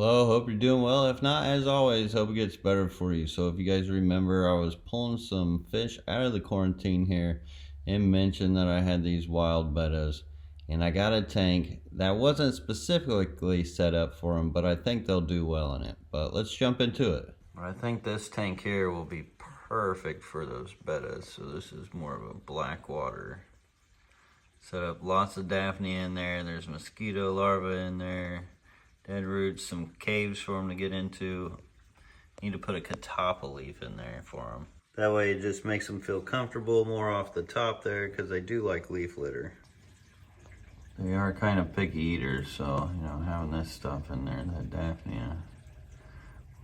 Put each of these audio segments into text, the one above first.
Hello, hope you're doing well. If not, as always, hope it gets better for you. So if you guys remember, I was pulling some fish out of the quarantine here and mentioned that I had these wild bettas. And I got a tank that wasn't specifically set up for them, but I think they'll do well in it. But let's jump into it. I think this tank here will be perfect for those bettas. So this is more of a black water. Set up lots of Daphne in there. There's mosquito larvae in there. Dead roots, some caves for them to get into. Need to put a catappa leaf in there for them. That way it just makes them feel comfortable more off the top there because they do like leaf litter. They are kind of picky eaters, so having this stuff in there, that Daphne,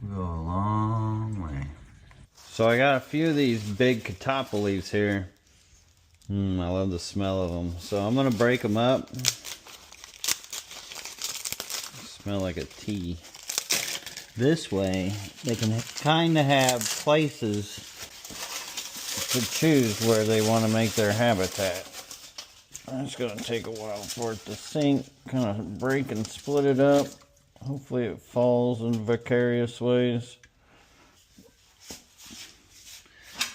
will go a long way. So I got a few of these big catappa leaves here. I love the smell of them. So I'm gonna break them up. Smell like a tea. This way they can kind of have places to choose where they want to make their habitat. It's gonna take a while for it to sink, kind of break and split it up. Hopefully it falls in vicarious ways.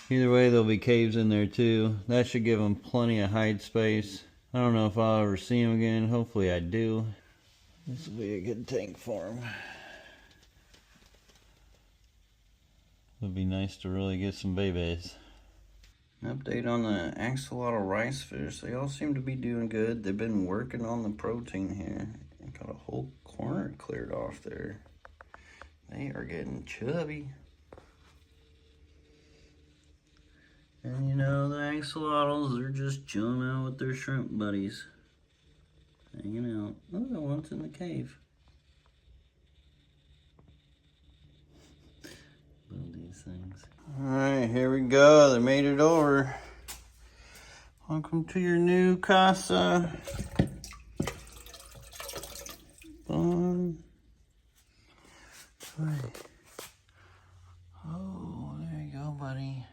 Either way, there'll be caves in there too. That should give them plenty of hide space. I don't know if I'll ever see them again. Hopefully I do. This will be a good tank for them. It'd be nice to really get some babies. An update on the axolotl ricefish. They all seem to be doing good. They've been working on the protein here. Got a whole corner cleared off there. They are getting chubby. And the axolotls are just chilling out with their shrimp buddies. Hanging out. Oh, the one's in the cave. Love these things. Alright, here we go. They made it over. Welcome to your new casa. Fun. Oh, there you go, buddy.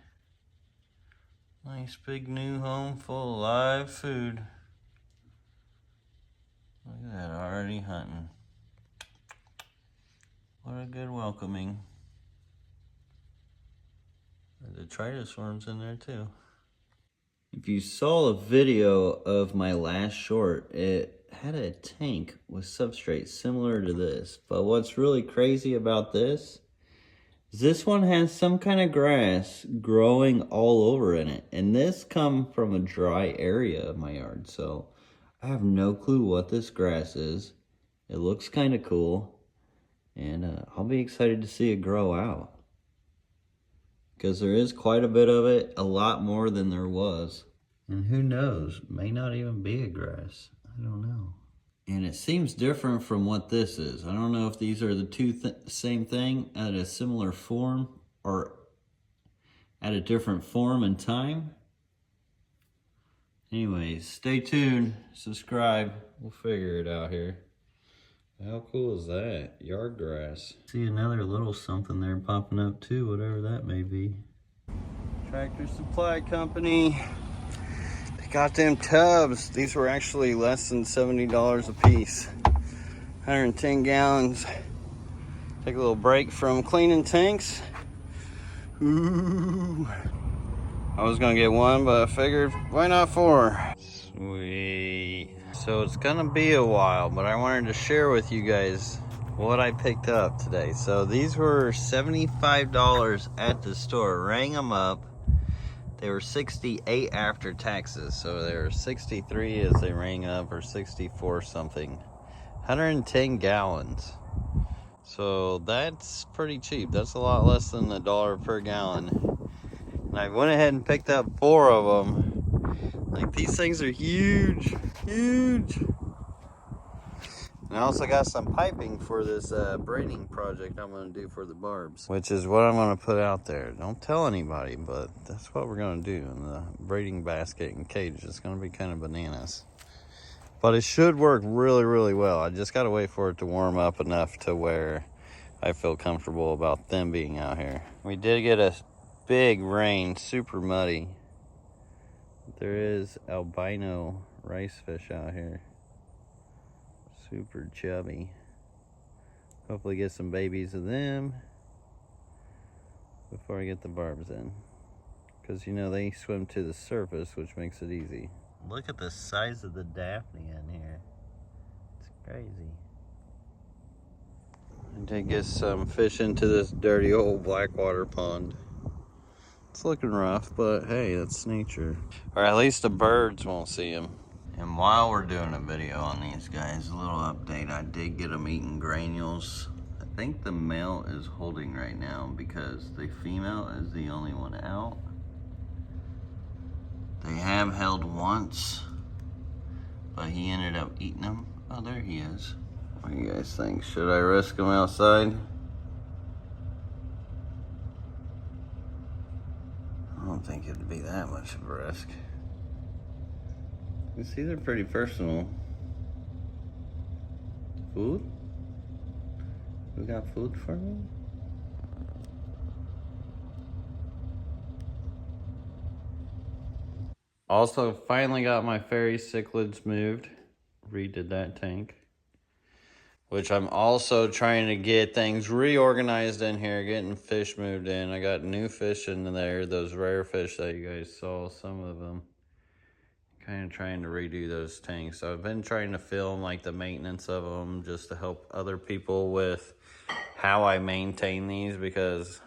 Nice big new home full of live food. Look at that, already hunting. What a good welcoming. The detritus worms in there too. If you saw a video of my last short, it had a tank with substrate similar to this. But what's really crazy about this is this one has some kind of grass growing all over in it. And this come from a dry area of my yard. So I have no clue what this grass is. It looks kind of cool. And I'll be excited to see it grow out. Because there is quite a bit of it, a lot more than there was. And who knows, may not even be a grass. I don't know. And it seems different from what this is. I don't know if these are the two same thing at a similar form or at a different form and time. Anyways, stay tuned, subscribe, we'll figure it out here. How cool is that? Yard grass. See another little something there popping up too, whatever that may be. Tractor Supply Company. They got them tubs. These were actually less than $70 a piece. 110 gallons. Take a little break from cleaning tanks. Ooh. I was gonna get one, but I figured why not four? Sweet. So it's gonna be a while, but I wanted to share with you guys what I picked up today. So these were $75 at the store. Rang them up. They were $68 after taxes. So they were $63 as they rang up, or $64 something. 110 gallons. So that's pretty cheap. That's a lot less than $1 per gallon. And I went ahead and picked up 4 of them. Like, these things are huge, huge. And I also got some piping for this braiding project I'm gonna do for the Barbs, which is what I'm gonna put out there. Don't tell anybody, but that's what we're gonna do in the braiding basket and cage. It's gonna be kind of bananas. But it should work really, really well. I just gotta wait for it to warm up enough to where I feel comfortable about them being out here. We did get a big rain, super muddy. There is albino ricefish out here. Super chubby. Hopefully get some babies of them before I get the barbs in. Because, you know, they swim to the surface, which makes it easy. Look at the size of the Daphne in here. It's crazy. I did get some fish into this dirty old blackwater pond. It's looking rough, but hey, that's nature. Or at least the birds won't see them. And while we're doing a video on these guys, a little update. I did get them eating granules. I think the male is holding right now because the female is the only one out. They have held once, but he ended up eating them. Oh, there he is. What do you guys think? Should I risk him outside? I don't think it'd be that much of a risk. You see, they're pretty personal. Food? We got food for me? Also, finally got my fairy cichlids moved. Redid that tank. Which I'm also trying to get things reorganized in here, getting fish moved in. I got new fish in there, those rare fish that you guys saw, some of them. Kind of trying to redo those tanks. So I've been trying to film like the maintenance of them just to help other people with how I maintain these, because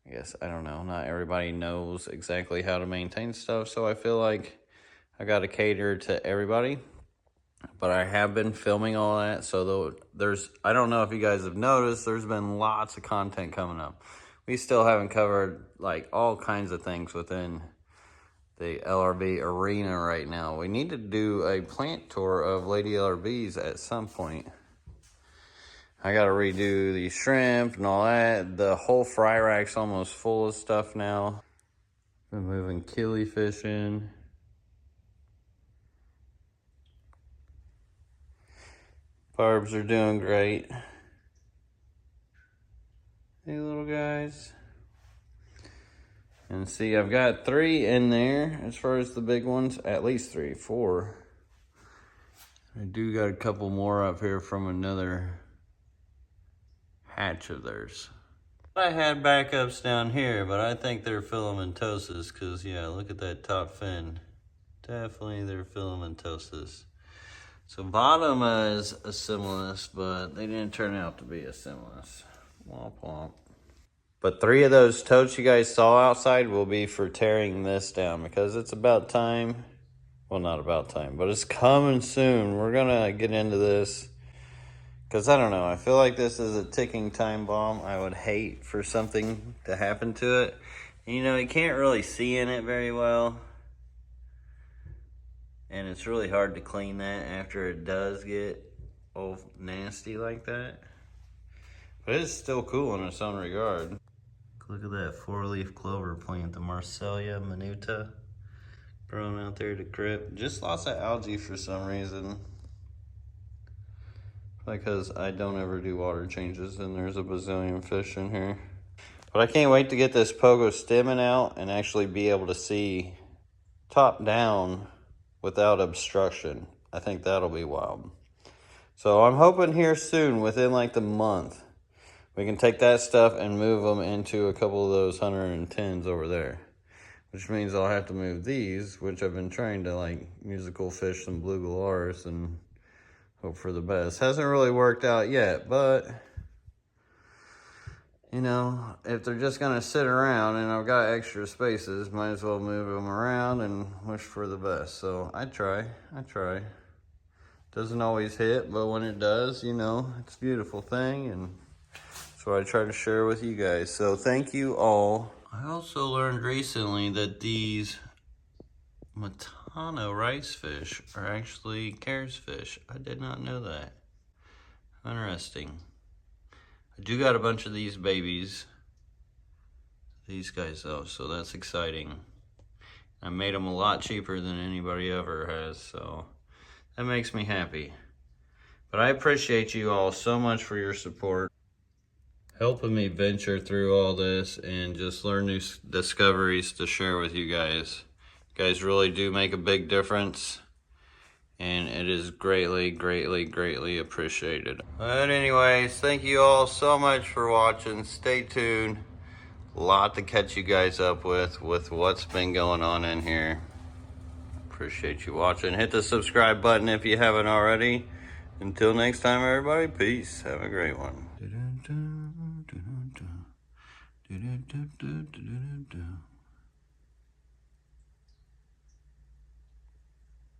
I guess, I don't know, not everybody knows exactly how to maintain stuff, so I feel like I got to cater to everybody. But I have been filming all that, so there's, I don't know if you guys have noticed, there's been lots of content coming up. We still haven't covered like all kinds of things within the LRB arena right now. We need to do a plant tour of Lady LRBs at some point. I gotta redo the shrimp and all that. The whole fry rack's almost full of stuff now. Been moving killifish in. Barbs are doing great. Hey little guys. And see, I've got 3 in there as far as the big ones. At least 3, 4. I do got a couple more up here from another hatch of theirs. I had backups down here, but I think they're filamentoses, because yeah, look at that top fin. Definitely they're filamentoses. So bottom is a similis, but they didn't turn out to be a similis. Womp womp. But 3 of those totes you guys saw outside will be for tearing this down, because it's about time. Well, not about time, but it's coming soon. We're gonna get into this. Because I don't know, I feel like this is a ticking time bomb. I would hate for something to happen to it. You know, you can't really see in it very well. And it's really hard to clean that after it does get all nasty like that. But it's still cool in its own regard. Look at that 4-leaf clover plant, the Marcellia minuta, growing out there to crip. Just lots of algae for some reason. Because I don't ever do water changes and there's a bazillion fish in here. But I can't wait to get this pogo stimming out and actually be able to see top down without obstruction. I think that'll be wild. So I'm hoping here soon, within like the month, we can take that stuff and move them into a couple of those 110s over there. Which means I'll have to move these, which I've been trying to like musical fish some blue galars and hope for the best. Hasn't really worked out yet, but you know, if they're just gonna sit around and I've got extra spaces, might as well move them around and wish for the best. So I try. Doesn't always hit, but when it does, you know, it's a beautiful thing, and so I try to share with you guys. So thank you all. I also learned recently that these Matano ricefish are actually Cares fish. I did not know that. Interesting. I do got a bunch of these babies. These guys though, so that's exciting. I made them a lot cheaper than anybody ever has, so that makes me happy. But I appreciate you all so much for your support, helping me venture through all this and just learn new discoveries to share with you guys. You guys really do make a big difference. and it is greatly, greatly, greatly appreciated. But anyways, thank you all so much for watching. Stay tuned. A lot to catch you guys up with what's been going on in here. Appreciate you watching. Hit the subscribe button if you haven't already. Until next time, everybody, peace. Have a great one.